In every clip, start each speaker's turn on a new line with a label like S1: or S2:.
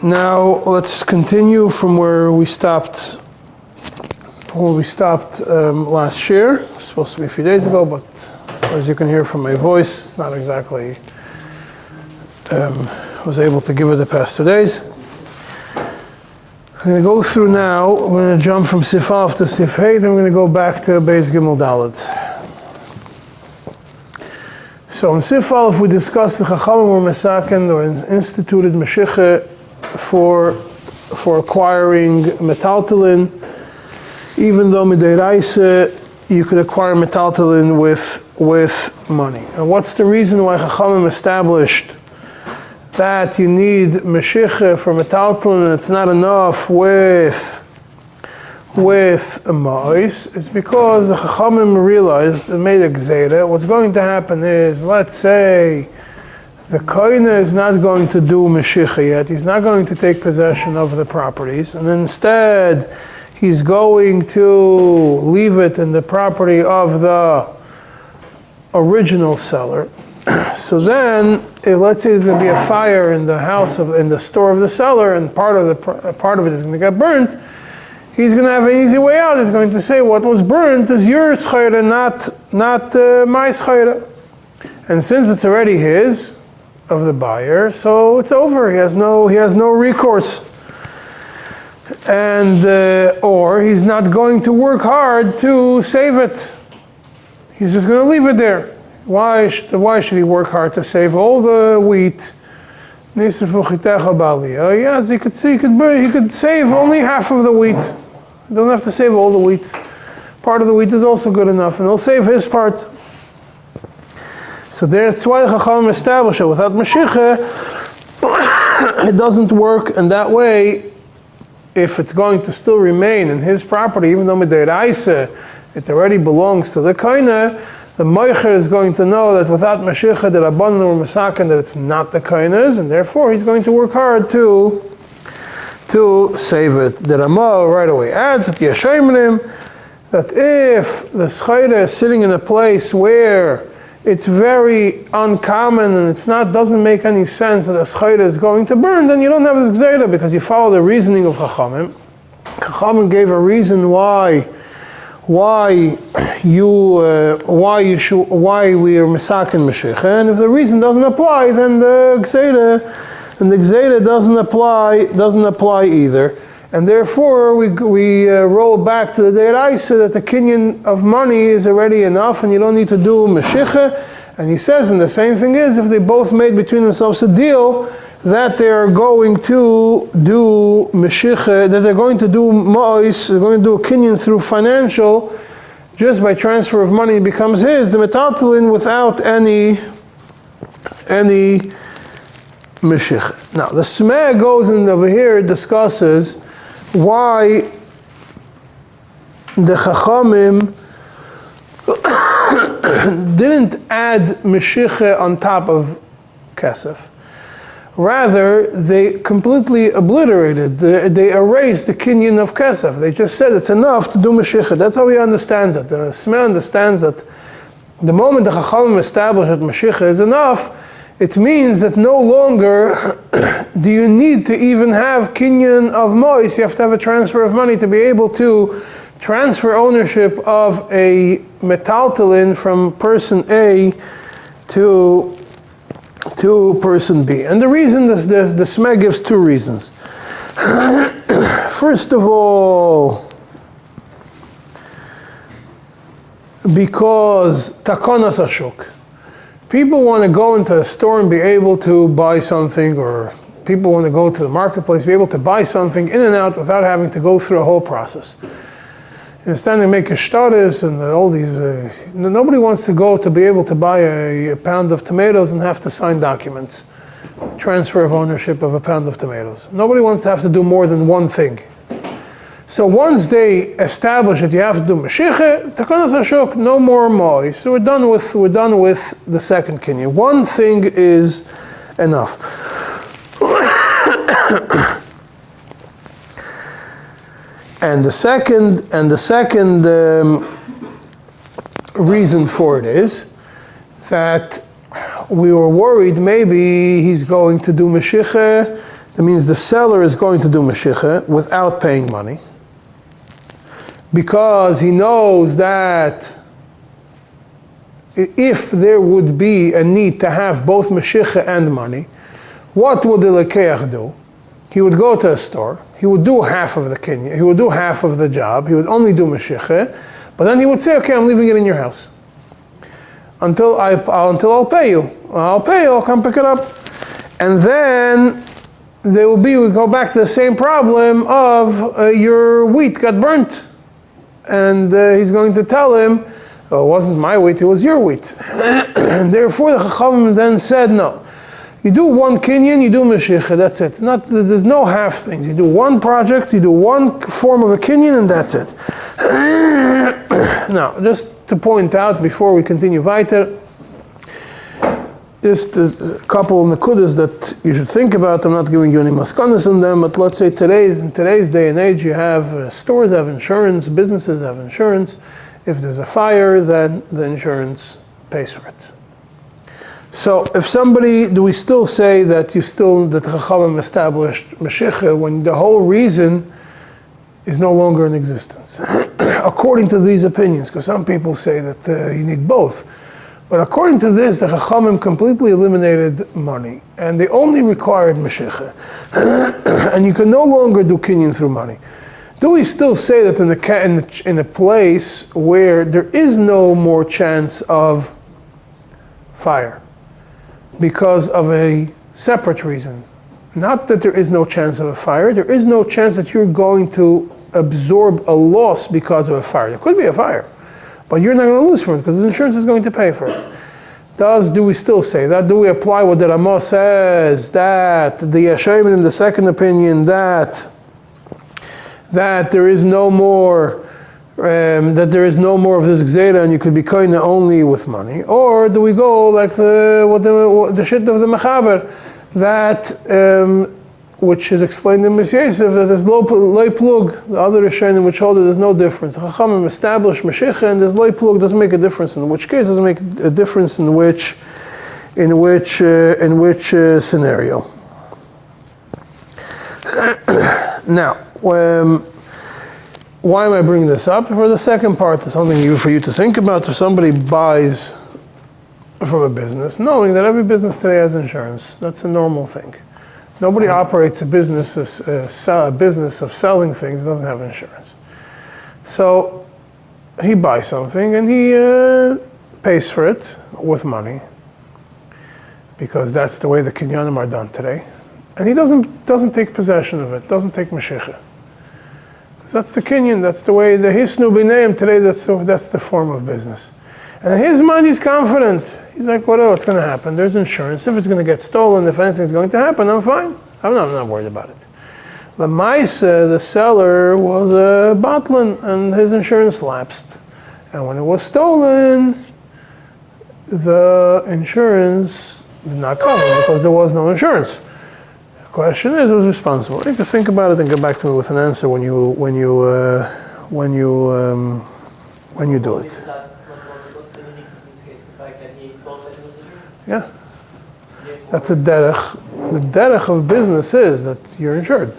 S1: Now let's continue from where we stopped. Last year. It was supposed to be a few days ago, but as you can hear from my voice, it's not exactly. Was able to give it the past 2 days. I'm going to go through now. I'm going to jump from Sif Aleph to Sif Hey, then I'm going to go back to Beis Gimel Dalet. So in Sif Aleph we discussed the Chachamim were mesaken or instituted Meshicha for acquiring metaltalin, even though midiraisa you could acquire metaltalin with money. And what's the reason why Chachamim established that you need Meshicha for metaltalin and it's not enough with a ma'os? It's because the Chachamim realized and made a gzeira. What's going to happen is, let's say the koine is not going to do Meshicha yet, he's not going to take possession of the properties, and instead he's going to leave it in the property of the original seller. So then, if let's say there's going to be a fire in the in the store of the seller, and part of it is going to get burnt, he's going to have an easy way out. He's going to say, what was burnt is your schayra, not my schayra. And since it's already his, of the buyer, so it's over. He has no recourse. And or he's not going to work hard to save it. He's just going to leave it there. Why should he work hard to save all the wheat? Yes, he could save only half of the wheat. He doesn't have to save all the wheat. Part of the wheat is also good enough, and he'll save his part. So that's why the Chachamim established it. Without Mashiach, it doesn't work, and that way, if it's going to still remain in his property, even though midiraisa it already belongs to the koine, the moicher is going to know that without Mashiach, the Rabbanan or Masakin, that it's not the koine's, and therefore he's going to work hard to save it. The Ramah right away adds that Yashayimrim, that if the schayra is sitting in a place where it's very uncommon and doesn't make any sense that a schayra is going to burn, then you don't have this gzeira, because you follow the reasoning of Chachamim. Chachamim gave a reason why we are mesaken Meshicha, and if the reason doesn't apply, then the gzeira doesn't apply either, and therefore we roll back to the deiraisa that the kinyan of money is already enough, and you don't need to do Meshicha. And he says, and the same thing is, if they both made between themselves a deal that they are going to do Meshicha, that they're going to do ma'os, they're going to do a kinyan through financial, just by transfer of money becomes his, the metaltalin without any Meshicha. Now the Smeh goes in over here, discusses why the Chachamim didn't add Meshicha on top of Kesef. Rather, they completely obliterated, they erased the kinyan of Kesef. They just said it's enough to do Meshicha. That's how he understands it. The Smeh understands that the moment the Chachamim established that Meshicha is enough, it means that no longer do you need to even have kinyan of mois. You have to have a transfer of money to be able to transfer ownership of a metaltalin from person A to person B. And the reason the Smeh gives two reasons. First of all, because takonas ashuk. People want to go into a store and be able to buy something, or people want to go to the marketplace, be able to buy something in and out without having to go through a whole process. Instead they make a shtaris and all these, nobody wants to go to be able to buy a pound of tomatoes and have to sign documents. Transfer of ownership of a pound of tomatoes. Nobody wants to have to do more than one thing. So once they establish that you have to do Meshicha, Takonas Ashok, no more Mois. So we're done with the second kinyan. One thing is enough. And the second reason for it is that we were worried maybe he's going to do Meshicha That means the seller is going to do Meshicha without paying money, because he knows that if there would be a need to have both Meshicha and money, what would the Lekeach do? He would go to a store, he would do half of the kinyan, he would do half of the job, he would only do Meshicha, but then he would say, okay, I'm leaving it in your house. Until I'll pay you. I'll come pick it up. And then we go back to the same problem of your wheat got burnt. And he's going to tell him, oh, it wasn't my wheat, it was your wheat. And therefore the Chachamim then said, no. You do one kinyan, you do Meshicha, that's it. There's no half things. You do one project, you do one form of a kinyan, and that's it. Now, just to point out before we continue weiter, just a couple of nekudas that you should think about. I'm not giving you any maskanas on them, but let's say in today's day and age, you have stores have insurance, businesses have insurance. If there's a fire, then the insurance pays for it. So if do we still say that that Chachamim established Meshicha when the whole reason is no longer in existence? According to these opinions, because some people say that you need both. But according to this, the Chachamim completely eliminated money, and they only required Meshicha. And you can no longer do kinyan through money. Do we still say that in a place where there is no more chance of fire, because of a separate reason? Not that there is no chance of a fire, there is no chance that you're going to absorb a loss because of a fire. There could be a fire, but you're not going to lose from it because the insurance is going to pay for it. Do we still say that? Do we apply what the Ramah says, that the Yashayim in the second opinion, that there is no more of this gzeira and you could be koine only with money? Or do we go like the shit of the Mechaber, that which is explained in Mis Yosef, that there's loy plug, the other Rishonim which hold that there's no difference. Chachamim established Meshicha and there's loy plug, doesn't make a difference. In which case doesn't make a difference in which scenario. Now, why am I bringing this up? For the second part, it's something for you to think about. If somebody buys from a business, knowing that every business today has insurance, that's a normal thing. Nobody operates a business of selling things doesn't have insurance. So he buys something and he pays for it with money, because that's the way the kinyanim are done today. And he doesn't take possession of it, doesn't take Meshicha. That's the kinyan, that's the way the hisnu b'neim today, that's the form of business. And in his mind, he's confident. He's like, what's going to happen? There's insurance. If it's going to get stolen, if anything's going to happen, I'm fine. I'm not worried about it. The Maisa, the seller, was a batlin, and his insurance lapsed. And when it was stolen, the insurance did not cover because there was no insurance. The question is, who's responsible? You can think about it and get back to me with an answer when you do it. Yeah, that's a derech. The derech of business is that you're insured.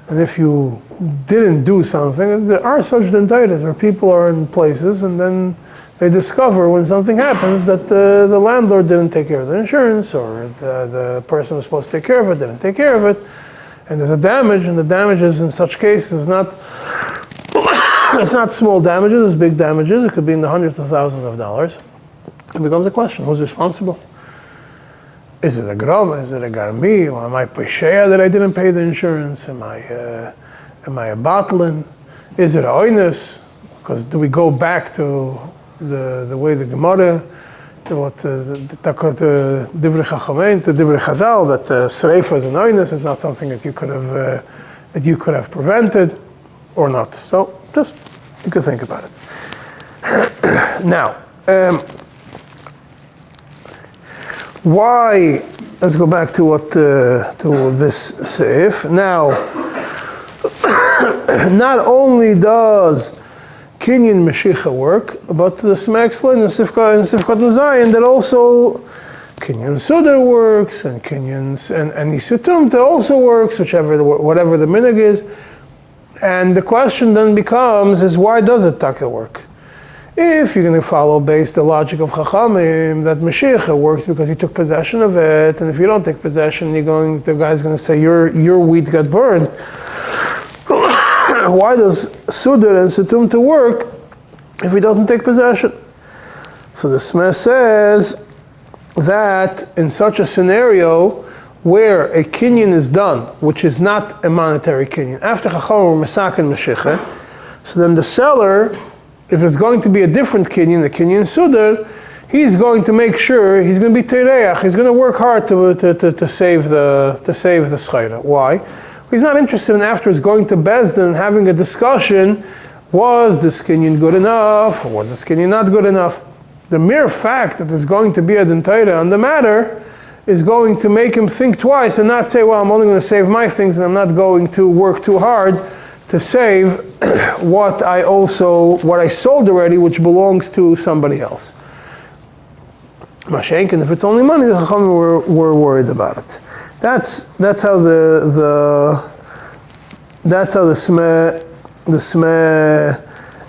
S1: And if you didn't do something, there are such dendaitas where people are in places and then they discover when something happens that the landlord didn't take care of the insurance, or the person who was supposed to take care of it didn't take care of it. And there's a damage, and the damages in such cases it's not small damages, it's big damages. It could be in the hundreds of thousands of dollars. It becomes a question, who's responsible? Is it a groma? Is it a garmi? Or am I pesheya that I didn't pay the insurance? Am I a batlin? Is it a oinus? Because do we go back to the way the Gemara, to what the divrei chachamein, to divrei chazal, that sreifa is an oinus, it's not something that you could have prevented or not. So just you could think about it. Now. Why? Let's go back to this seif. Now, not only does kinyan meshicha work, but the Sma explains in Sifkat Zayin that also Kinyan Sudar works, and Isutumta also works, whatever the minhag is. And the question then becomes, is why does it taka work? If you're going to follow based the logic of Chachamim, that Mashiach works because he took possession of it, and if you don't take possession, the guy's going to say your wheat got burned. Why does Sudar and Situmta work if he doesn't take possession? So the Smeh says that in such a scenario where a kinyan is done, which is not a monetary kinyan, after Chachamim were Mesaken Mashiach, so then the seller, if it's going to be a different kinyan, the kinyan Sudar, he's going to make sure, he's going to be tereach, he's going to work hard to save the schayra. Why? He's not interested in afterwards going to Beis Din and having a discussion, was this kinyan good enough, or was this kinyan not good enough? The mere fact that there's going to be a din Torah on the matter is going to make him think twice and not say, well, I'm only going to save my things and I'm not going to work too hard to save what I sold already, which belongs to somebody else. Mashenkin, if it's only money, the Chachamim were worried about it. That's how the Smeh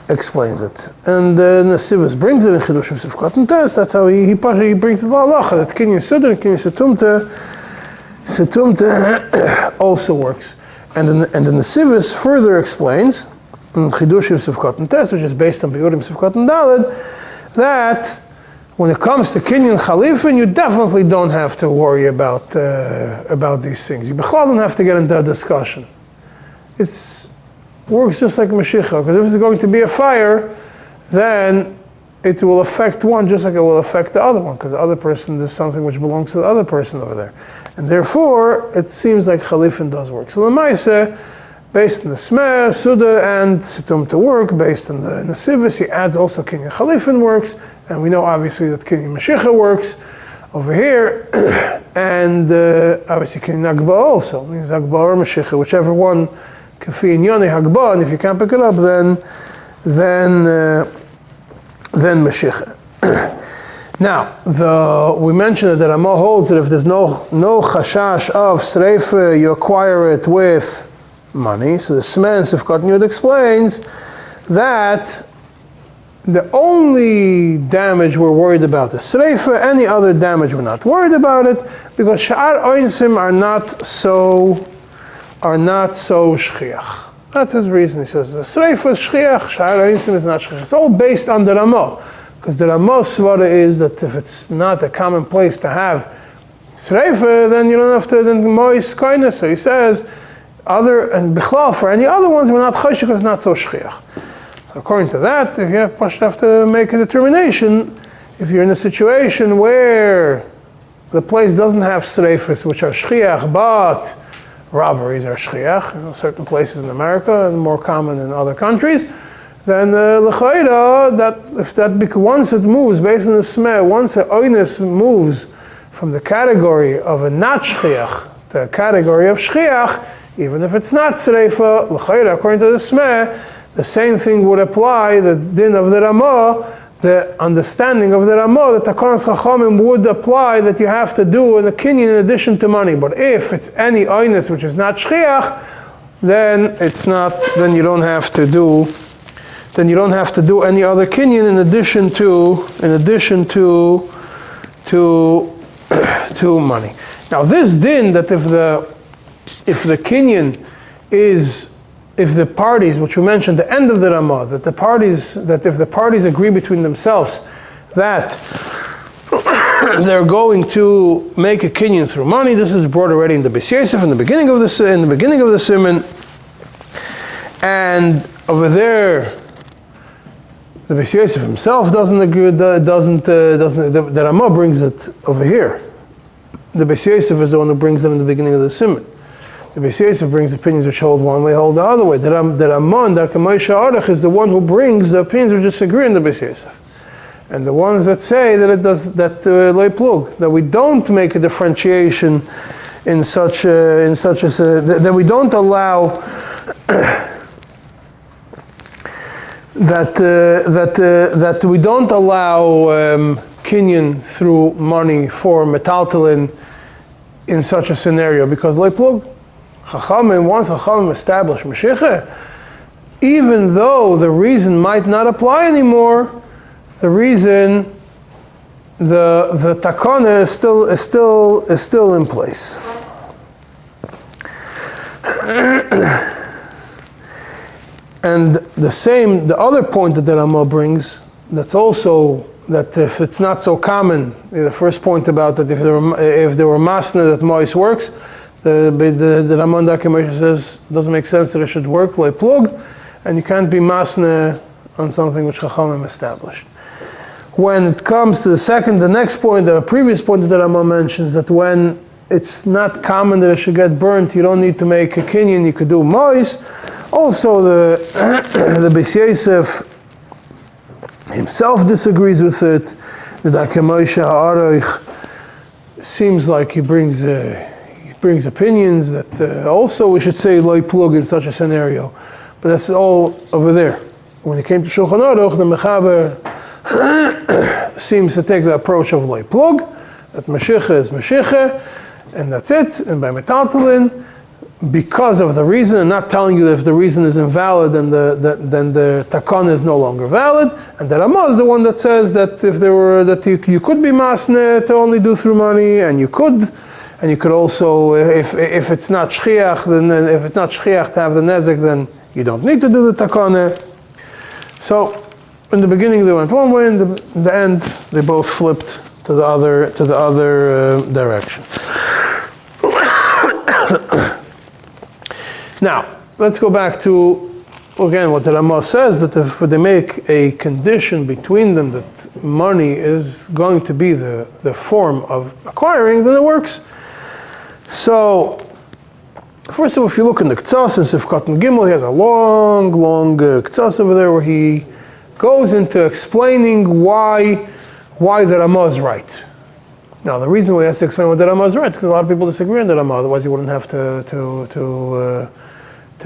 S1: explains it. And Nesivus brings it in Chidushim Sifkat and Test. That's how he brings it la'alacha, that Kinyan Sudar and Kinyan Situmta also works. And the Nesivus further explains in Chidushim Sifkat and Test, which is based on Biurim Sifkat and Daled, that when it comes to Kinyan Chalifin, you definitely don't have to worry about these things. You don't have to get into a discussion. It works just like Mashiach, because if it's going to be a fire, then it will affect one just like it will affect the other one, because the other person is something which belongs to the other person over there. And therefore, it seems like Chalifin does work. So the Maaseh, based on the Smeh, Sudar, and Situm to work, based on the Nesivus, he adds also Kinyan Chalifin works, and we know obviously that Kinyan Mashiach works over here, and obviously Kinyan Agba also, means Agba or Mashiach, whichever one, Kafi and Yoni Hagba, and if you can't pick it up, then Mashiach. Now, we mentioned that Ramah holds that if there's no chashash of Sreifa, you acquire it with money. So the Smen Sifkat Yud explains that the only damage we're worried about is Sreifa, any other damage we're not worried about it, because Sha'ar Oinsim are not so shchiach. That's his reason. He says, the Sreifa is shchiach, Sha'ar Oinsim is not shchiach. It's all based on the Ramah. Because the Ramah's svara is that if it's not a common place to have Sreifa, then you don't have to, then Mois kindness. So he says, and Bichlal, for any other ones, we're not choshesh because it's not so shchiach. So according to that, if you have to make a determination, if you're in a situation where the place doesn't have Sreifas, which are shchiach, but robberies are shchiach, certain places in America and more common in other countries, then l'chayra, that if once it moves based on the smeh, once the oinus moves from the category of a not shchiach to a category of shchiach, even if it's not sreifa, l'chayra, according to the smeh, the same thing would apply, the din of the Ramah, the understanding of the Ramah, that Takanas Chachamim would apply that you have to do in a kinyan in addition to money. But if it's any oinus which is not shchiach, then it's not, then you don't have to do any other kinyan in addition to money. Now this din that if the kinyan is, if the parties, which we mentioned, the end of the Ramah, that if the parties agree between themselves that they're going to make a kinyan through money, this is brought already in the Beis Yosef in the beginning of the Siman, and over there the Beis Yosef himself doesn't agree. The Ramah brings it over here. The Beis Yosef is the one who brings it in the beginning of the Siman. The Beis Yosef brings opinions which hold one way, hold the other way. The Ramah, Darkei Moshe Arach, is the one who brings the opinions which disagree in the Beis Yosef. And the ones that say that it does, that plug, that we don't make a differentiation in such a, that we don't allow that we don't allow kinyan through money for metaltalin in such a scenario, because loy plug. Chachamim, once Chachamim established Mashiach, even though the reason might not apply anymore, the reason, the takana is still in place. And the other point that the Rama brings, that's also that if it's not so common, the first point about that if there were masna that mois works, the Raman Dakemesh says it doesn't make sense that it should work like plug, and you can't be masna on something which Chachamim established. When it comes to the next point, the previous point that the Rama mentions, that when it's not common that it should get burnt, you don't need to make a kinyan, you could do mois. Also, the Beis Yosef himself disagrees with it. The Dakemesh Ha'aroich seems like he brings opinions that also we should say loy plug in such a scenario, but that's all over there. When it came to Shulchan Aruch, the Mechaber seems to take the approach of loy plug, that Mashiach is Mashiach, and that's it. And by metaltalin, because of the reason, and not telling you that if the reason is invalid, then the takana is no longer valid. And the Rama is the one that says that if there were you could be masne to only do through money, and you could also, if it's not shchiach, then if it's not shchiach to have the nezek, then you don't need to do the takana. So in the beginning they went one way, in the end they both flipped to the other direction. Now let's go back to again what the Rama says, that if they make a condition between them that money is going to be the form of acquiring, then it works. So, first of all, if you look in the Ktsas, in Sifkat and Gimel, he has a long Ktsas over there where he goes into explaining why the Rama is right. Now, the reason why he has to explain why the Rama is right is because a lot of people disagree on the Rama, otherwise he wouldn't have to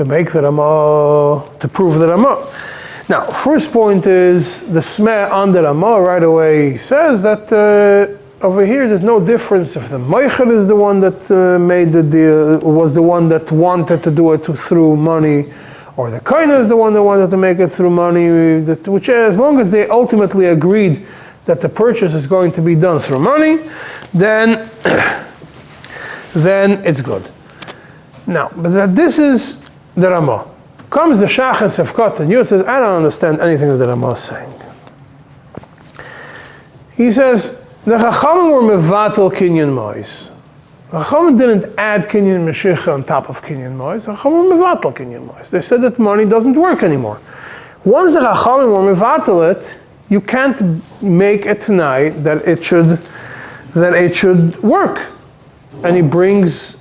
S1: make the Rama, to prove the Rama. Now, first point is the Smeh on the Rama right away says that over here, there's no difference if the Meicher is the one that made the deal, was the one that wanted to do it through money, or the Kaina is the one that wanted to make it through money, which as long as they ultimately agreed that the purchase is going to be done through money, then it's good. Now, but this is the Rama. Comes the Shachas Sefkat and says, I don't understand anything that the Rama is saying. He says, the Chachamim were mevatel kinyan mois. The Chachamim didn't add kinyan meshicha on top of kinyan mois. The Chachamim were mevatel kinyan mois. They said that money doesn't work anymore. Once the Chachamim were mevatel it, you can't make a t'nai that it should work. And he brings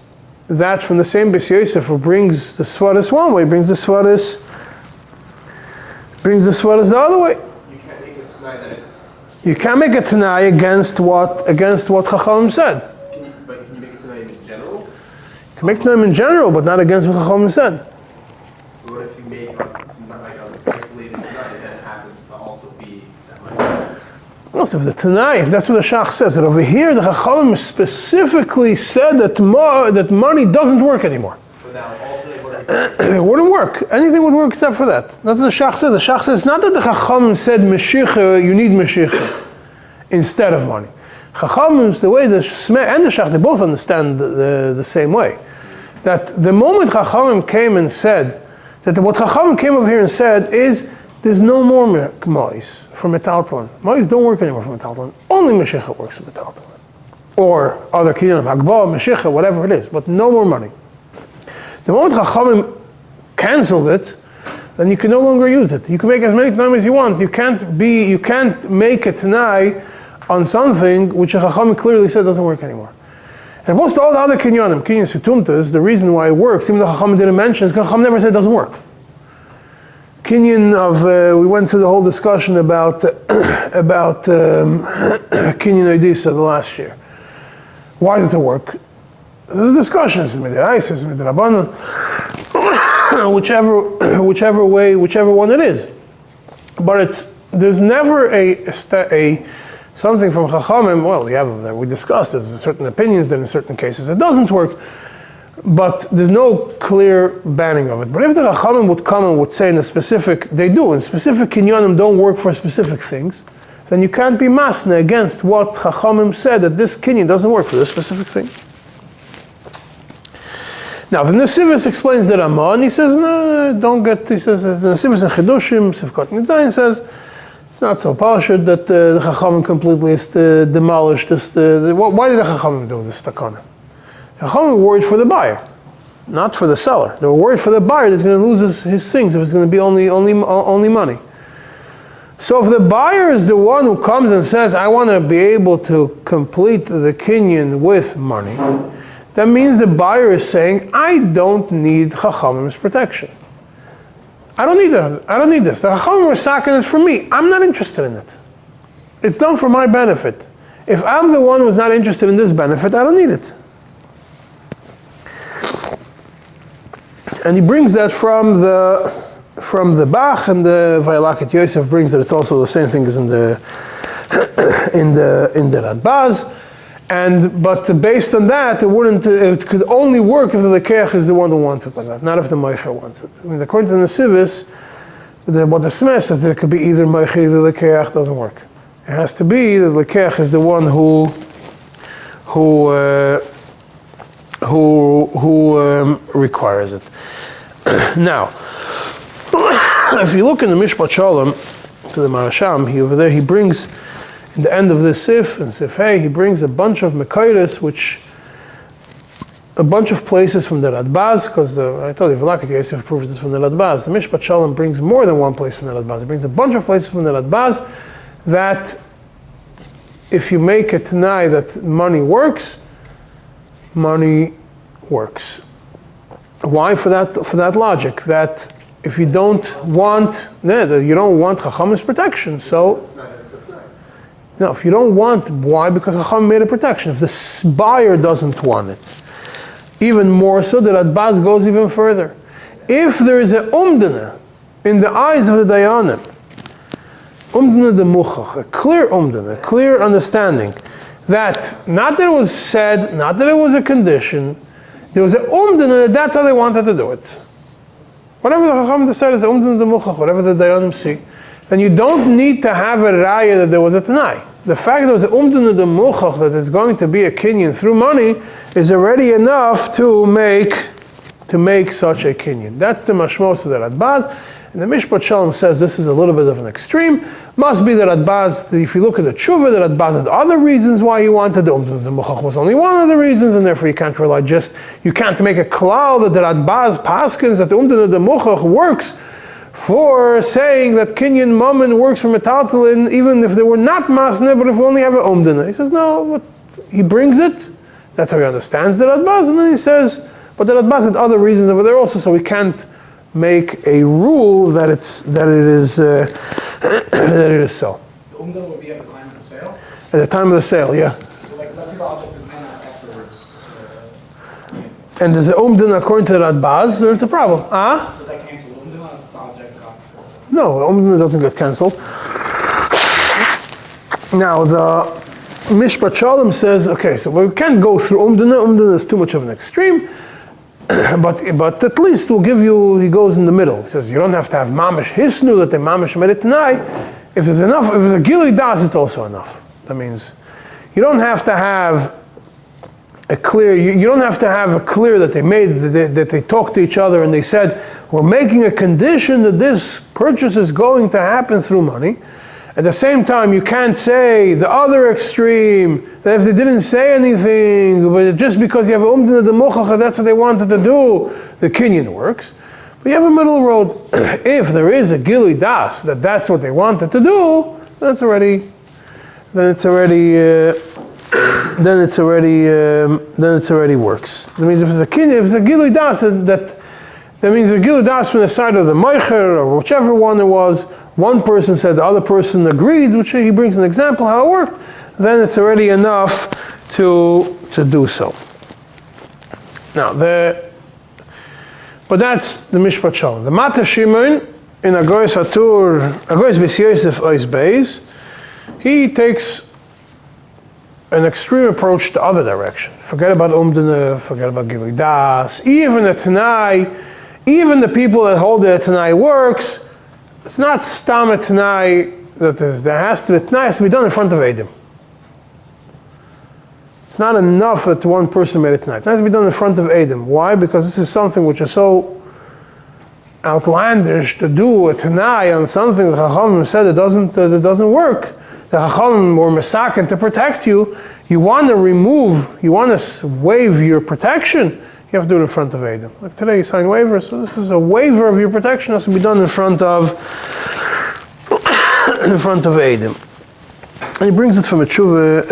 S1: that from the same Beis Yosef, who brings the Svaris one way, brings the Svaris the other way.
S2: You can't make a t'nai that it's.
S1: You can't make a t'nai against what Chachamim said.
S2: Can you make a t'nai in general?
S1: You can make t'nai in general, but not against what Chachamim said.
S2: What if you make an isolated t'nai that it happens to also be that much?
S1: No, so the t'nai, that's what the Shach says, that over here the Chachamim specifically said that money doesn't work anymore.
S2: So now alternate work.
S1: It wouldn't work. Anything would work except for that. That's what the Shach says. The Shach says not that the Chachamim said Meshicha, you need Meshicha instead of money. Chachamim, the way the Smeh and the Shach, they both understand the same way. That the moment Chachamim came and said, that what Chachamim came over here and said is, there's no more mois for metaltalin. Mois don't work anymore for metaltalin. Only Meshicha works for metaltalin. Or other kinyanim, Hagbah, Meshicha, whatever it is, but no more money. The moment Chachamim canceled it, then you can no longer use it. You can make as many t'naim as you want. You can't make a t'nai on something which a Chachamim clearly said doesn't work anymore. And most all the other kinyanim, kinyan sutumtas, the reason why it works, even though Chachamim didn't mention it, is because Chachamim never said it doesn't work. Kinyan of, we went through the whole discussion about kinyan Odisa the last year. Why does it work? There's a discussion, it's Midirais, it's Midirabbanan, whichever one it is. But there's never a something from Chachamim, well, we discussed there's certain opinions that in certain cases it doesn't work, but there's no clear banning of it. But if the Chachamim would come and would say in specific kinyanim don't work for specific things, then you can't be masna against what Chachamim said that this kinyan doesn't work for this specific thing. Now, the Nesivos explains the Ramah, and he says, no, he says, the Nesivos in Chidushim, Sivkot Nidzayin says, it's not so pashut that the Chachamim completely demolished this. Why did the Chachamim do this takana? The Chachamim were worried for the buyer, not for the seller. They were worried for the buyer that's going to lose his things if it's going to be only money. So if the buyer is the one who comes and says, I want to be able to complete the kinyan with money, that means the buyer is saying, I don't need Chachamim's protection. I don't need that. I don't need this. The Chachamim were sacking it for me. I'm not interested in it. It's done for my benefit. If I'm the one who's not interested in this benefit, I don't need it. And he brings that from the Bach, and the Vayalaket Yosef brings that it's also the same thing as in the Radbaz. But based on that, it could only work if the Lekeach is the one who wants it like that, not if the Meicher wants it. I mean, according to the Nesivos, what the Smesh says, that it could be either Meicher, either Lekeach, doesn't work. It has to be the Lekeach is the one who requires it. Now, if you look in the Mishpat Shalom to the Marasham, over there he brings, in the end of this Sif, and Sif Hey, he brings a bunch of Mekayres, a bunch of places from the Radbaz, because I told you, Velaket Yosef proves this from the Radbaz. The Mishpat Shalom brings more than one place from the Radbaz. It brings a bunch of places from the Radbaz that if you make a Tanai that money works. Why? For that logic, that if you don't want Chachamim's protection, so no, if you don't want, why? Because Chacham made a protection. If the buyer doesn't want it, even more so, the Radbaz goes even further. If there is a umdana in the eyes of the Dayanim, umdana de muchach, a clear umdana, a clear understanding, that not that it was said, not that it was a condition, there was a umdana, that's how they wanted to do it. Whatever the Chacham decided is umdana de muchach, whatever the Dayanim see, then you don't need to have a raya that there was a Tanai. The fact that there was a umdana de muchach, that is going to be a kinyan through money, is already enough to make such a kinyan. That's the mashmos of the Radbaz. And the Mishpat Shalom says this is a little bit of an extreme. Must be the Radbaz, if you look at the tshuva, the Radbaz had other reasons why he wanted the umdana de muchach was only one of the reasons, and therefore you can't rely you can't make a klal that the Radbaz paskins that the umdana de muchach works for saying that kinyan mammon works for metaltalin, even if they were not masne, but if we only have an umdana. He says, no, but he brings it, that's how he understands the Radbaz, and then he says, but the Radbaz had other reasons over there also, so we can't make a rule that it is so.
S3: The umdana would be at the time of the sale?
S1: At the time of the sale, yeah.
S3: So let's say the object is managed afterwards.
S1: And there's an umdana according to the Radbaz, then it's a problem.
S3: Does that cancel the umdana if the object got?
S1: No, umdana doesn't get cancelled. Now the Mishpat Shalom says, okay, so we can't go through umdana. Umdana is too much of an extreme. But at least we'll give you, he goes in the middle. He says, you don't have to have mamish hisnu, that the mamish made it tonight. If there's enough, if there's a gilui das, it's also enough. That means you don't have to have a clear, you don't have to have a clear that they made, that they talked to each other and they said, we're making a condition that this purchase is going to happen through money. At the same time, you can't say the other extreme, that if they didn't say anything, but just because you have umdana de muchach, that's what they wanted to do, the kinyan works. But you have a middle road. If there is a gilui das, that's what they wanted to do, then it's already works. That means if it's a gilui das, that means a gilui das from the side of the meicher, or whichever one it was, one person said, the other person agreed, which he brings an example how it worked, then it's already enough to do so. Now, but that's the Mishpat Shalom. The Mata Shimon in Agoras Beis Yosef Ois Beis, he takes an extreme approach the other direction. Forget about umdana, forget about giving das. Even the Tanai, even the people that hold that Tanai works, it's not stam a Tanai that there has to be, Tanai has to be done in front of Eidim. It's not enough that one person made it Tanai. It has to be done in front of Eidim. Why? Because this is something which is so outlandish to do a Tanai on something that Chachamim said it doesn't work. The Chachamim were mesaken to protect you. You want to waive your protection, you have to do it in front of Eidim. Like today you sign waivers, so this is a waiver of your protection, has to be done in front of Eidim. And he brings it from a tshuva,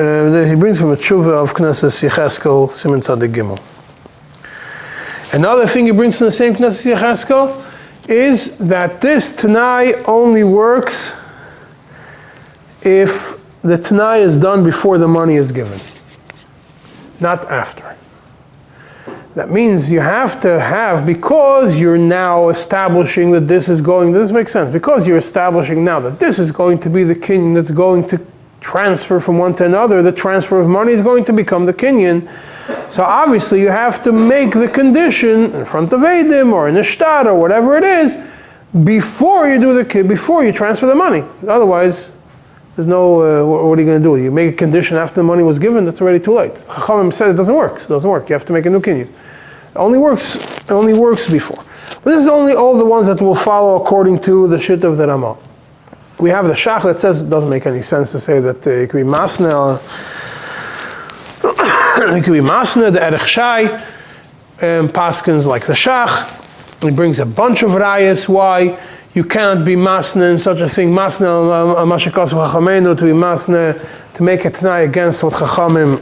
S1: of Knesset Yecheskel, Siman Tzadik Gimel. Another thing he brings from the same Knesset Yecheskel is that this Tanai only works if the Tanai is done before the money is given, not after. That means you have to have, because you're now establishing that this makes sense, because you're establishing now that this is going to be the kinyan that's going to transfer from one to another, the transfer of money is going to become the kinyan. So obviously you have to make the condition in front of Eidim or in a shtar or whatever it is before you transfer the money. Otherwise, there's no, what are you going to do? You make a condition after the money was given, that's already too late. Chachamim said it doesn't work, so it doesn't work. You have to make a new kinyan. It only works before. But this is only all the ones that will follow according to the shit of the Ramah. We have the Shach that says it doesn't make any sense to say that it could be Masna. It could be Masna, the Erech Shai, Paskins like the Shach. He brings a bunch of rayas why you can't be Masna in such a thing. Masna, Mashikas Chachamenu, to be Masna, to make a Tanai against what Chachamim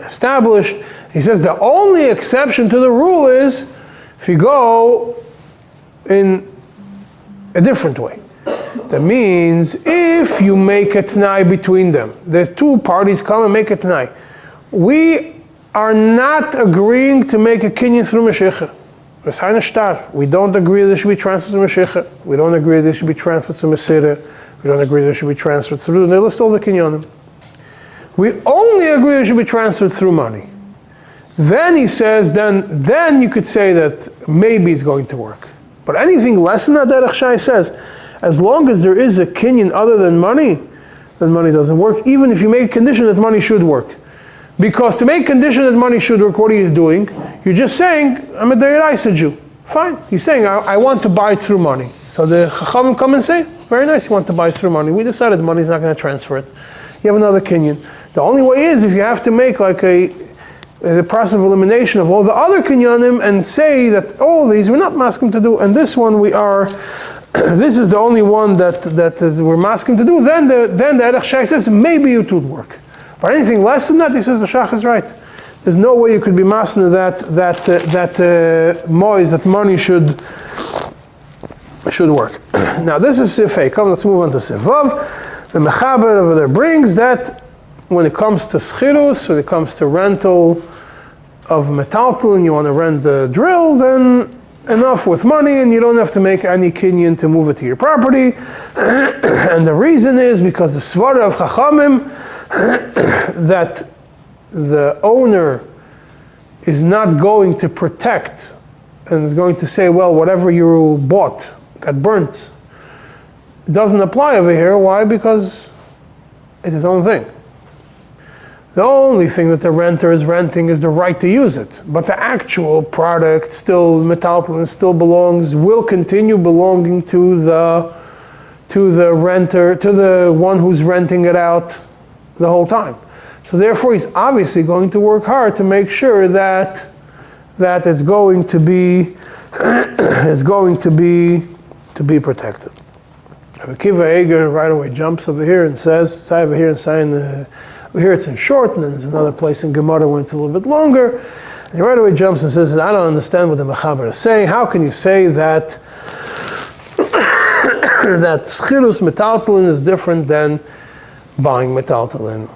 S1: established. He says the only exception to the rule is if you go in a different way. That means if you make a Tanai between them, there's two parties come and make a Tanai. We are not agreeing to make a kinyan through Meshicha. We don't agree there should be transferred to Meshicha. We don't agree there should be transferred to Mesirah. We don't agree there should be transferred through. They list all the kinyanim. We only agree there should be transferred through money. Then he says, then you could say that maybe it's going to work. But anything less than that, Derech Shai says, as long as there is a kinyan other than money, then money doesn't work, even if you make a condition that money should work. Because to make a condition that money should work, what are you doing? You're just saying, I'm a Deiraisa Jew. Fine. You're saying, I want to buy it through money. So the Chachamim come and say, very nice, you want to buy it through money. We decided the money's not going to transfer it. You have another kinyan. The only way is if you have to make like the process of elimination of all the other kinyanim and say that all these we're not masking to do, and this one we are, this is the only one that we're masking to do, then the Erech Shai says maybe it would work. But anything less than that, he says the Shach is right. There's no way you could be masking that mois, that money should work. Now this is Sifei. Come, let's move on to Sivav. The Mechaber over there brings that when it comes to schirus, when it comes to rental of metaltal and you want to rent the drill, then enough with money and you don't have to make any kinyan to move it to your property. And the reason is because the svara of Chachamim that the owner is not going to protect and is going to say, well, whatever you bought got burnt. It doesn't apply over here. Why? Because it's his own thing. The only thing that the renter is renting is the right to use it. But the actual product, still metaltalin, still will continue belonging to the renter, to the one who's renting it out the whole time. So therefore he's obviously going to work hard to make sure that it's going to be protected. Kiva Eger right away jumps over here and says, over here it's in short, and then there's another place in Gemara where it's a little bit longer. And he right away jumps and says, I don't understand what the Mechaber is saying. How can you say that that schirus metaltalin is different than buying metaltalin?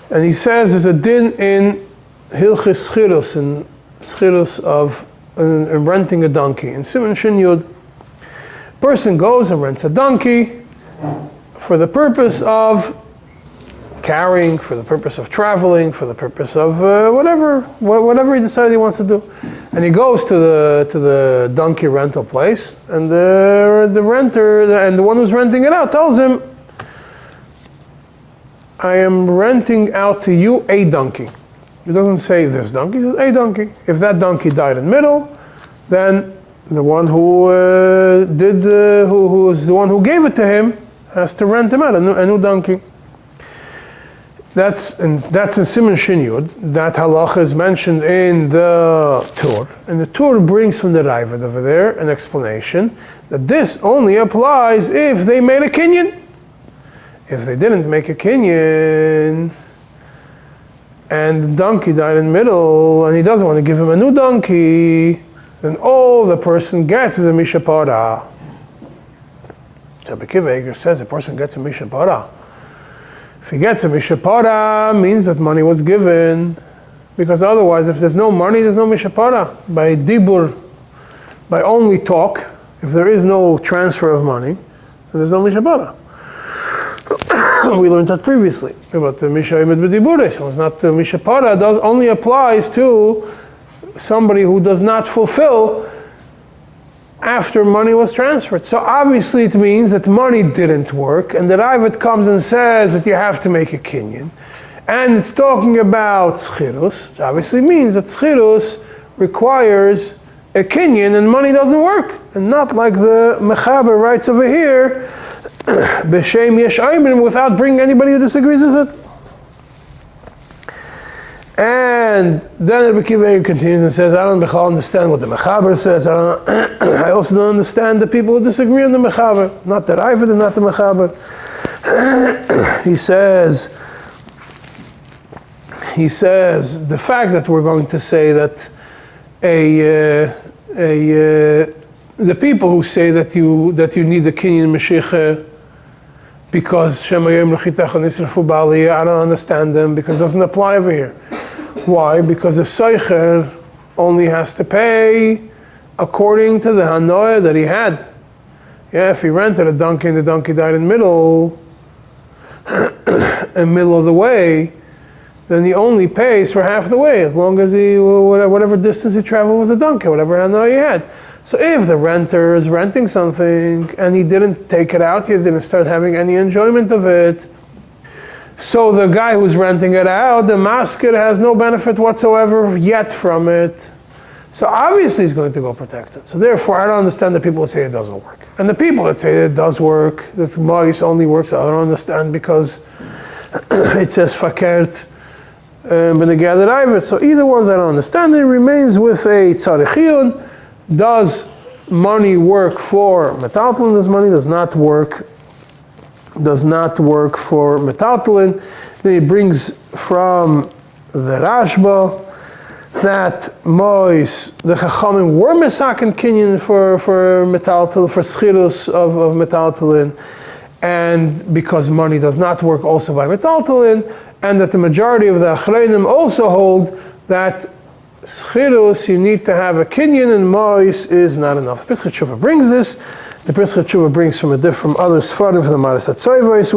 S1: And he says there's a din in hilchis schirus, in schirus of in renting a donkey. In Siman Shin Yud, person goes and rents a donkey, for the purpose of carrying, for the purpose of traveling, for the purpose of whatever he decided he wants to do. And he goes to the donkey rental place, and the renter, and the one who's renting it out tells him, I am renting out to you a donkey. He doesn't say this donkey, he says a donkey. If that donkey died in the middle, then the one who was the one who gave it to him has to rent him out a new donkey. That's in Siman Shin Yud. That halacha is mentioned in the Tur, and the Tur brings from the Raavad over there an explanation that this only applies if they made a kinyan. If they didn't make a kinyan, and the donkey died in the middle, and he doesn't want to give him a new donkey, then all the person gets is a mishapara. Rabbi Akiva Eiger says a person gets a mishapara. If he gets a mishapara, means that money was given, because otherwise, if there's no money, there's no mishapara. By dibur, by only talk, if there is no transfer of money, then there's no mishapara. We learned that previously about the mishayimid b'dibure. So it's not the mishapara. Does only applies to somebody who does not fulfill after money was transferred. So obviously it means that money didn't work, and the Raavad comes and says that you have to make a kinyan. And it's talking about schirus, which obviously means that schirus requires a kinyan and money doesn't work. And not like the Mechaber writes over here, b'shem yesh aymin, without bringing anybody who disagrees with it. And then Rabbi Akiva continues and says, I don't understand what the Mechaber says. I also don't understand the people who disagree on the Mechaber. Not the Raavad and not the Mechaber. He says, the fact that we're going to say that the people who say that you need a kinyan Mashiach because Shemayim L'chitach Nisrafu B'aliyah, I don't understand them because it doesn't apply over here. Why? Because a Seicher only has to pay according to the Hanoah that he had. Yeah, if he rented a donkey and the donkey died in the middle of the way, then he only pays for half the way, as long as he, whatever distance he traveled with the donkey, whatever Hanoah he had. So if the renter is renting something and he didn't take it out, he didn't start having any enjoyment of it, so the guy who's renting it out, the masker, has no benefit whatsoever yet from it. So obviously he's going to go protect it. So therefore, I don't understand the people who say it doesn't work. And the people that say it does work, that Mois only works, I don't understand because it says fakert b'negei l'Raavad. So either ones I don't understand. It remains with a tzarechiyun. Does money work for metaltalin? Does money does not work for metaltalin. Then he brings from the Rashba that Mois, the Chachamim were mesaken kinyan for metaltalin, for schirus of metaltalin, and because money does not work also by metaltalin, and that the majority of the Achreinim also hold that schirus, you need to have a kinyan, and Mois is not enough. The Pesach Tshuva brings this. The Pesach Tshuva brings from other Sfarim, from the Maris HaTzoyvos,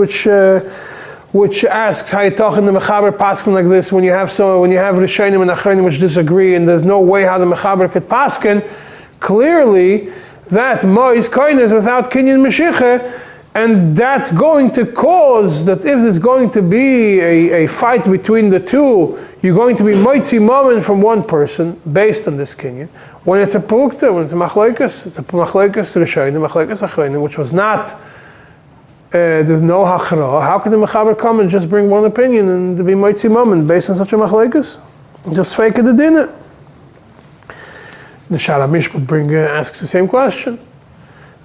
S1: which asks how you talk in the Mechaber paskin like this when you have Rishonim and Achronim which disagree, and there's no way how the Mechaber could paskin. Clearly, that Mois koin is without kinyan Mashiach, and that's going to cause that if there's going to be a fight between the two, you're going to be moitzi moment from one person based on this kinyan. When it's a pukta, when it's a machlokes, it's a machlokes Rishonim, machlokes Achronim, which was not. There's no hachra. How could the Mechaber come and just bring one opinion and to be moitzi moment based on such a machlokes? Just fake it the dinner. The Shara Mishpat asks the same question.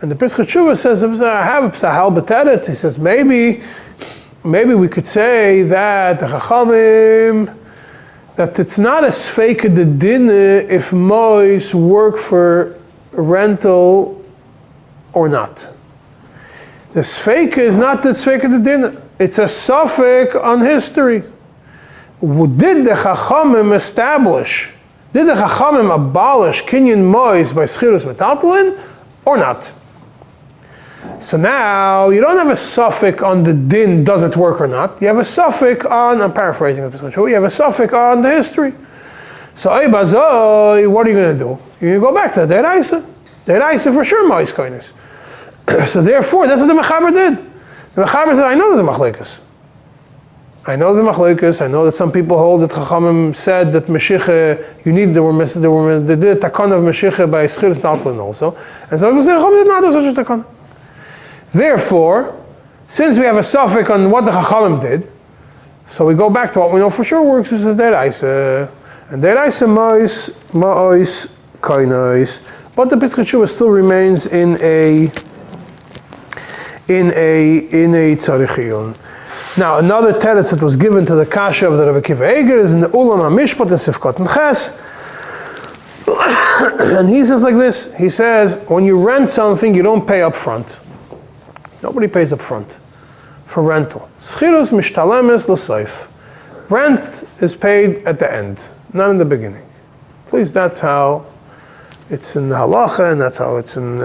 S1: And the Pesach Tshuva says, I have a psahal b'teretz. He says, maybe we could say that the Chachamim, that it's not a sfeika the dinner if Mois work for rental or not. The sfeika is not the sfeika the dinner. It's a suffix on history. Did the Chachamim abolish kinyan Mois by schirus metaltalin or not? So now you don't have a suffix on the din, does it work or not? You have a suffix on, I'm paraphrasing it, you have a suffix on the history. So what are you going to do? You're going to go back to the Deraisa. Deraisa for sure, Ma'is Koinis. So therefore, that's what the Mechaber did. The Mechaber said, I know there's a Machlekes. I know the Machlekes. I know that some people hold that Chachamim said that Meshicha, you need, they did a takana of Meshicha by Schiris Naltlin also. And some people say, Chachamim did not do such a takana. Therefore, since we have a suffix on what the Chachamim did, so we go back to what we know for sure works, which is Deraisa. And Deraisa Ma'is Koinis. But the Pesach Tshuva still remains in a tzarichiyun. Now, another teretz that was given to the kasha of the Rebbe Akiva Eiger is in the Ulam HaMishpat and Sifkat and Ches. And he says like this, he says, when you rent something, you don't pay up front. Nobody pays up front for rental. Schirus mishtalemes l'soif. Rent is paid at the end, not in the beginning. At least that's how it's in the halacha, and that's how it's in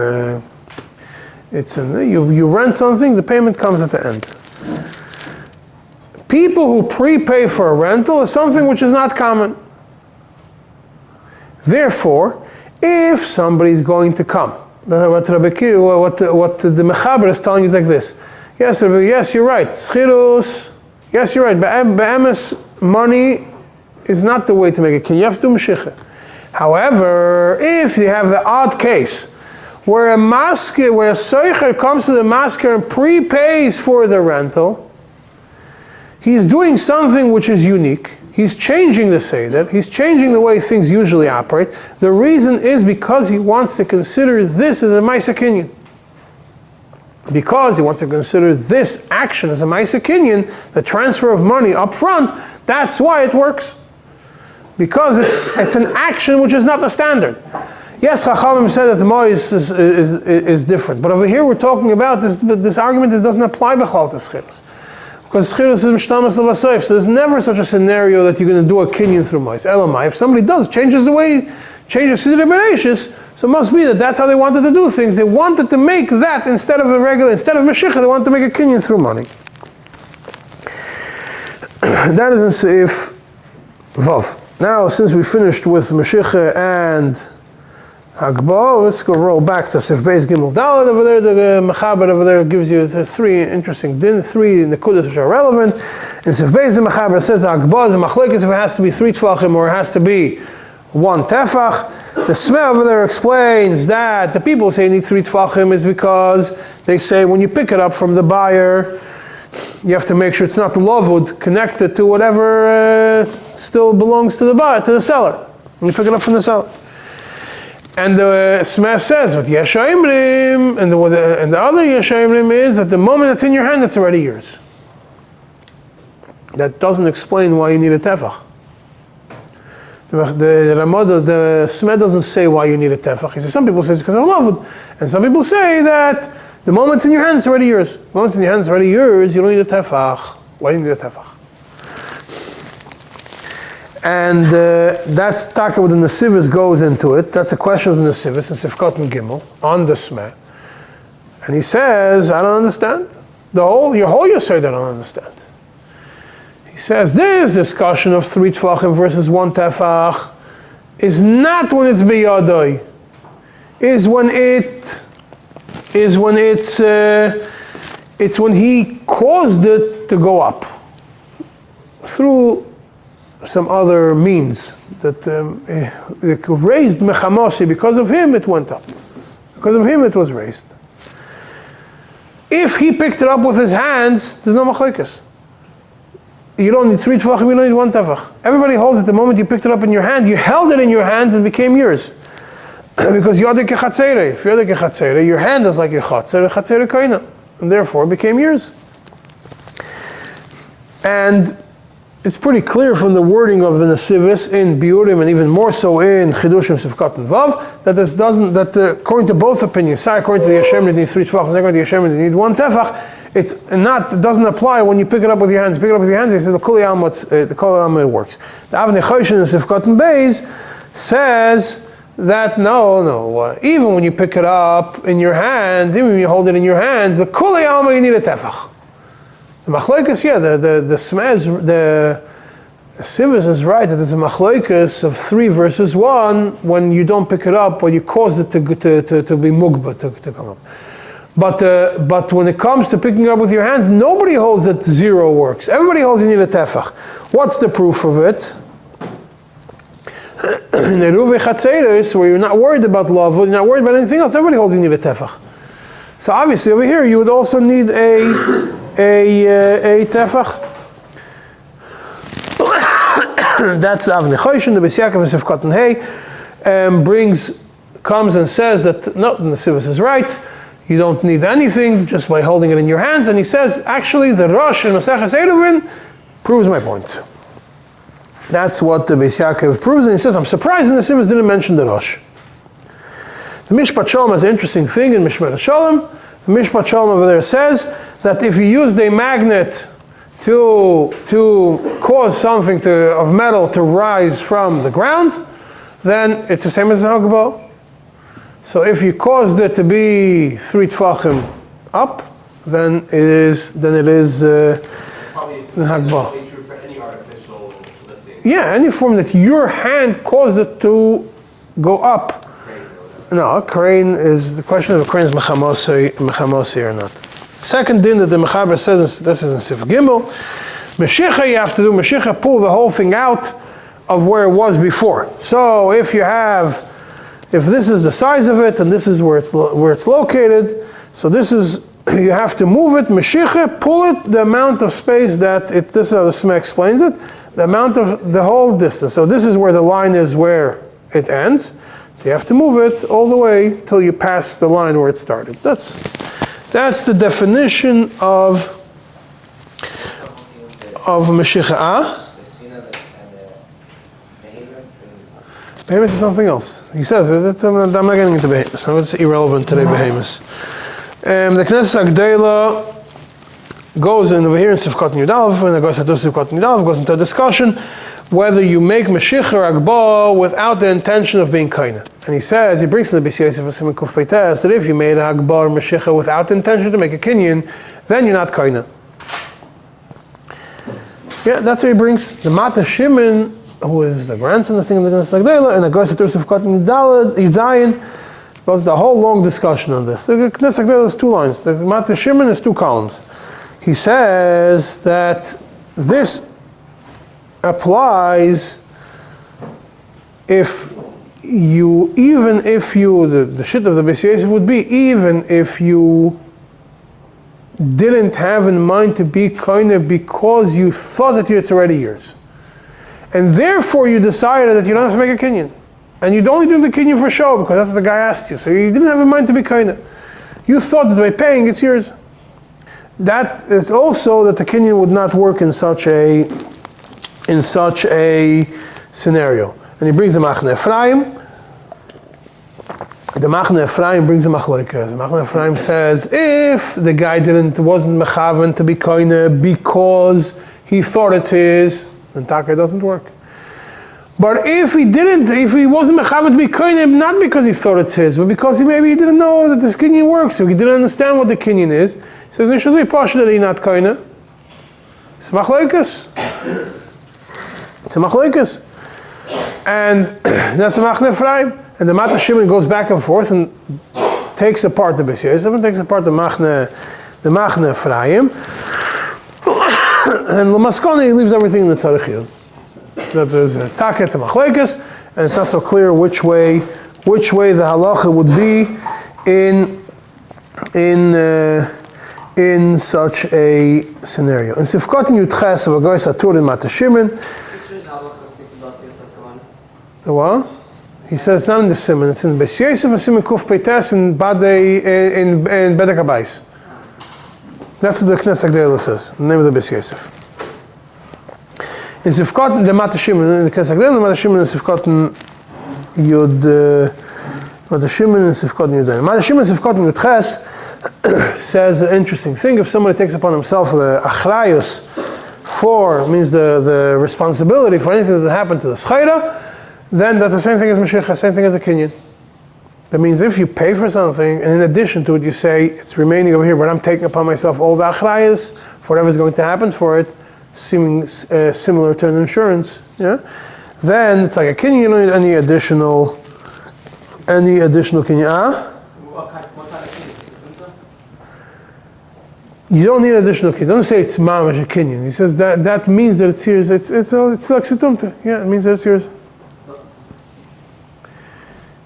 S1: you rent something, the payment comes at the end. People who prepay for a rental is something which is not common. Therefore, if somebody's going to come, what the Mechaber is telling you is like this. Yes, you're right. Schirus, yes, you're right. Be'emes, money is not the way to make it. You have to do Meshicha. However, if you have the odd case where a soicher comes to the masker and prepays for the rental, he's doing something which is unique. He's changing the seder. He's changing the way things usually operate. The reason is because he wants to consider this as a Ma'aseh Kinyan. Because he wants to consider this action as a Ma'aseh Kinyan, the transfer of money up front, that's why it works. Because it's an action which is not the standard. Yes, Chachamim said that the Ma'is is different, but over here we're talking about this argument doesn't apply b'chal to Schiros. Because Schiros is Mishtamas L'Vasoif, so there's never such a scenario that you're going to do a Kinyan through Ma'is. Elamai, if somebody changes Sidrei Bereshis, so it must be that's how they wanted to do things. They wanted to make that instead of Meshicha, they wanted to make a Kinyan through money. That is in Seif Vav. Now, since we finished with Meshicha and Hagbah, let's go roll back to Sif Beis Gimel Dalet over there. The Mechaber over there gives you three interesting three nekudas which are relevant. In Sif Beis, the Mechaber says the Hagbah is a machlekes if it has to be 3 tefachim or it has to be 1 tefach. The Smeh over there explains that the people who say you need 3 tefachim is because they say when you pick it up from the buyer, you have to make sure it's not lavud connected to whatever still belongs to the buyer, to the seller. When you pick it up from the seller. And the Smeh says, what Yeshayimrim, and the other Yeshayimrim is that the moment it's in your hand, it's already yours. That doesn't explain why you need a tefach. The Smeh doesn't say why you need a tefach. He says some people say it's because of lavud, and some people say that the moment it's in your hand, it's already yours. The moment it's in your hand, it's already yours. You don't need a tefach. Why do you need a tefach? And that's taka what the Nesivis goes into it. That's a question of the Nesivis in Sifkot and Gimel on the Smeh. And he says, I don't understand. Your whole Yosef, I don't understand. He says, this discussion of 3 tefachim versus 1 tefach is not when it's biyadoi. It's when he caused it to go up through some other means that it raised mechamoshi. Because of him it went up. Because of him it was raised. If he picked it up with his hands, there's no machlekes. You don't need 3 tefachim, you don't need 1 tefach. Everybody holds it the moment you picked it up in your hand, you held it in your hands and it became yours. Because yodek kechatzere. If yodek kechatzere, your hand is like your chatzere kaina, and therefore it became yours. And it's pretty clear from the wording of the Nesivis in Biurim and even more so in Chidushim Sifkat and Vav that according to both opinions, according to the Yeshem, it needs 3 tefach, and according to the Yeshem, it needs 1 tefach. It doesn't apply when you pick it up with your hands. You pick it up with your hands, he says the Kol Yalma works. The Avnei Choshen in Sifkat and Beis says that no. Even when you pick it up in your hands, even when you hold it in your hands, the kulei alma you need a tefach. The machlokes, the smez, the Sivas is right that there's a machlokes of 3 versus 1 when you don't pick it up or you cause it to be mugba to come up. But when it comes to picking it up with your hands, nobody holds that 0 works. Everybody holds you need a tefach. What's the proof of it? In the Ruve Chatzeres, where you're not worried about love, you're not worried about anything else, everybody holds you need a tefach. So obviously over here you would also need a tefach. That's the Avnei Choshen, the Beis Yaakov and Sivkot and Hey comes and says that no, the Sivas is right. You don't need anything just by holding it in your hands. And he says, actually, the Rosh in Maseches Eruvin proves my point. That's what the Beis Yaakov proves. And he says, I'm surprised the Sivas didn't mention the Rosh. The Mishpat Shalom has an interesting thing in Mishpat Shalom. The Mishpat Shalom over there says that if you used a magnet to cause something of metal to rise from the ground, then it's the same as a hagbah. So if you caused it to be 3 tfachim up, then it is
S2: Probably
S1: hagbah.
S2: true for any artificial lifting.
S1: Yeah, any form that your hand caused it to go up. No, a crane is the question of a crane is mechamosi or not. Second din that the Mechaber says, this is in Sif Gimel, Meshicha you have to do, Meshicha pull the whole thing out of where it was before. So if this is the size of it and this is where it's located, so this is, you have to move it, Meshicha, pull it the amount of space that this is how the Smeh explains it, the amount of the whole distance. So this is where the line is where it ends. So you have to move it all the way till you pass the line where it started. That's the definition of Meshicha. Behemoth is something else. He says, I'm not getting into Behemoth. It's irrelevant today, Behemoth. The Knesset Agdela goes in over here in Sivkot Yudalv, and it goes into Sivkot Yudalv, goes into a discussion whether you make Meshicha or Agbah without the intention of being kaina. And he brings in the Beis Yosef Siman Kuf Peites that if you made a Agbah or Meshicha without the intention to make a kinyan, then you're not kaina. Yeah, that's what he brings. The Mata Shimon, who is the grandson of the thing of the Knesset Agdela, and it goes to Sivkot Yudzayin, goes the whole long discussion on this. The Knesset Agdela is 2 lines. The Mata Shimon is 2 columns. He says that this applies the shit of the Beis Yosef would be, even if you didn't have in mind to be koine because you thought that it's already yours. And therefore you decided that you don't have to make a kinyan. And you'd only do the kinyan for show because that's what the guy asked you. So you didn't have in mind to be koine. You thought that by paying it's yours. That is also that the kinyan would not work in such a scenario. And he brings the Machne Ephraim. The Machne Ephraim brings the Machlokes. The Machne Ephraim says, if the guy wasn't mechaven to be koine because he thought it's his, then taka doesn't work. But if he wasn't mechaven to be koine, not because he thought it's his, but because maybe he didn't know that this kinyan works, so he didn't understand what the kinyan is, he says, it should be partial that he's not koine. It's Machlokes. It's a machlokes. And that's the Machne Ephraim. And the Mata Shimon goes back and forth and takes apart the Beis Yosef and takes apart the Machne Ephraim. And Lamaskoni leaves everything in the Tzarech Yud. That there's a Taketz and machlokes, and it's not so clear which way the halacha would be in such a scenario. In Sifkot Yudches of Agoy Satur in Mata Shimon. The what? He says it's not in the Siman, it's in Beis Yosef and Siman Kuf Peites in Bedek Habayis. That's what the Knesset Agdela says, the name of the Beis Yosef. In Sifkot, the Mata Shimon, in the Knesset Agdela, the Mata Shimon in Sifkot Yud, Mata Shimon in Sifkot Yud Zayin. Mata Shimon in Sifkot Yud Ches says an interesting thing. If somebody takes upon himself the achrayus means the responsibility for anything that happened to the schayra, then that's the same thing as Mashiach, same thing as a kinyan. That means if you pay for something, and in addition to it you say, it's remaining over here, but I'm taking upon myself all the achrayas for whatever's going to happen for it, seeming similar to an insurance, yeah? Then it's like a kinyan, you don't need any additional kinyan.
S3: What kind of kinyan?
S1: You don't need additional kinyan. Don't say it's mamash a kinyan. He says that means that it's yours. It's like situmta. Yeah, it means that it's yours.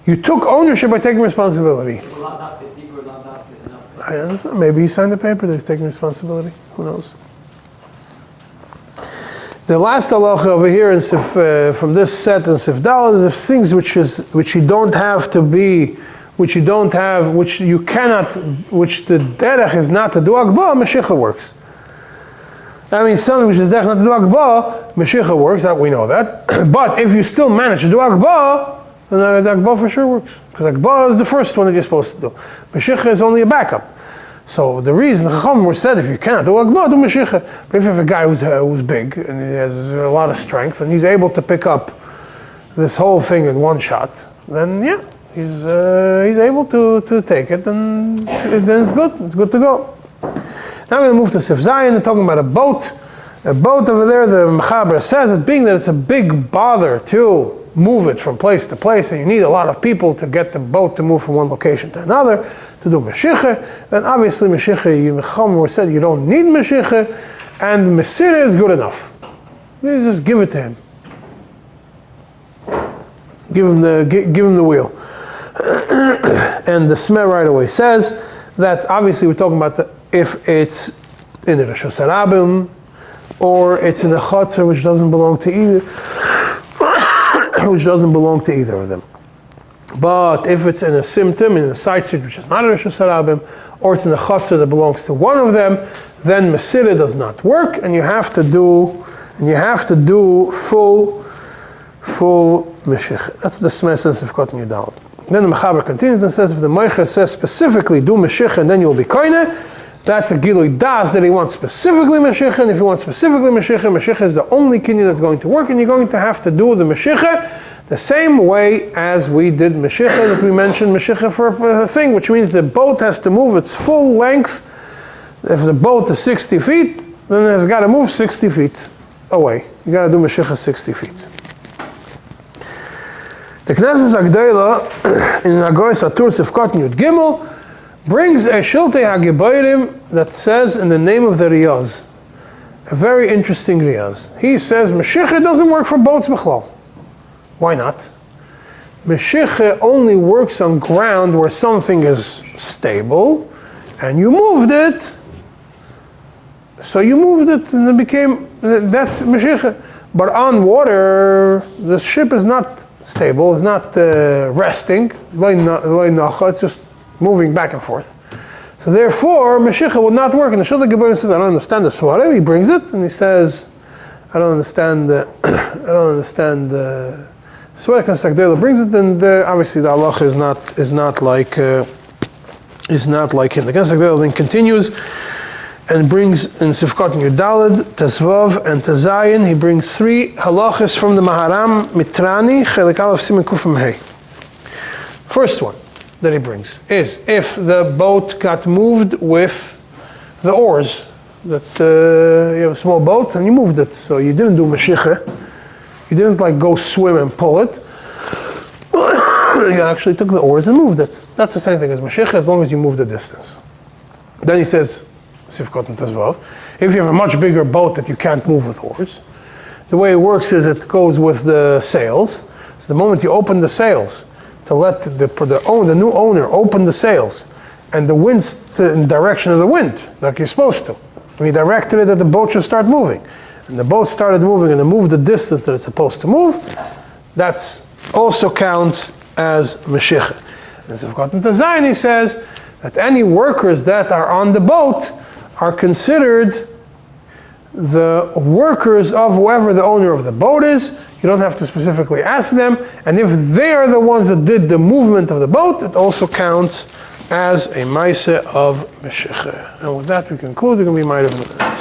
S1: You took ownership by taking responsibility. I understand. Maybe he signed the paper that he's taking responsibility. Who knows? The last halacha over here is from this set in Sif Daled is if things which you don't have to be, which you don't have, which you cannot, which the derech is not to do akba, Mashiach works. That means something which is derech not to do akba, Mashiach works. That we know that. But if you still manage to do akba, then the akba for sure works, because akba is the first one that you're supposed to do. Mashiach is only a backup. So the reason the Chacham were said, if you cannot do akba, do Mashiach. But if you have a guy who's big and he has a lot of strength and he's able to pick up this whole thing in one shot, then yeah, he's able to take it, and then it's good. It's good to go. Now we're going to move to Sif Zayin. They're talking about a boat. A boat over there, the Mechaber says that being that it's a big bother to move it from place to place, and you need a lot of people to get the boat to move from one location to another, to do Mashiach, then obviously Mashiach, Mechaber said you don't need Mashiach, and Mesirah is good enough. You just give it to him. Give him the wheel. And the Smer right away says that obviously we're talking about if it's in the Rosh Hashanah, or it's in the Chatzar, which doesn't belong to either of them. But if it's in a symptom, in a side street which is not a Rosh Hashanah, or it's in the Chatzar that belongs to one of them, then Mesirah does not work, and you have to do full Meshich. That's the Smer sense of Kotten Yudal. Then the Mechaber continues and says, if the Meicher says specifically do Meshich and then you'll be koine, that's a Gilui Das that he wants specifically Meshich, and if you want specifically Meshich is the only kinyan that's going to work, and you're going to have to do the Meshich the same way as we did Meshich, that we mentioned Meshich for a thing, which means the boat has to move its full length. If the boat is 60 feet, then it's got to move 60 feet away. You got to do Meshich 60 feet. The Knesset Agdoila in Agoras Atur Sifkot Yud Gimel brings a Shiltei HaGebayrim that says in the name of the Riyaz, a very interesting Riyaz. He says Mashiach doesn't work for boats Bechlal. Why not? Mashiach only works on ground where something is stable, and you moved it. So you moved it, and it became, that's Mashiach. But on water, the ship is not stable, it's not resting, it's just moving back and forth. So therefore, Mashiach would not work. And the Shulchan Aruch says, I don't understand the Svarim. He brings it, and he says, I don't understand the Svarim. Knesset Agdoila brings it, and obviously the halacha is not like him. The Knesset Agdoila then continues and brings in Sifkot Yud Daled, Tezvav, and Tezayin. He brings three halachas from the Maharam Mitrani, Chelik Aleph Siman Kufim Hey. First one that he brings is if the boat got moved with the oars, that you have a small boat and you moved it, so you didn't do Mashiach, you didn't like go swim and pull it, you actually took the oars and moved it. That's the same thing as Mashiach, as long as you move the distance. Then he says, Sifkot and Tezvav, if you have a much bigger boat that you can't move with oars, the way it works is it goes with the sails. So the moment you open the sails, to let the new owner open the sails, and the wind's in the direction of the wind, like you're supposed to. And he directed it that the boat should start moving. And the boat started moving and it moved the distance that it's supposed to move, that's also counts as Mashiach. And Sifkot and Tezayin, he says that any workers that are on the boat are considered the workers of whoever the owner of the boat is. You don't have to specifically ask them. And if they are the ones that did the movement of the boat, it also counts as a Maaseh of Mashiach. And with that we conclude. We're going to be Ma'ariv in a minute.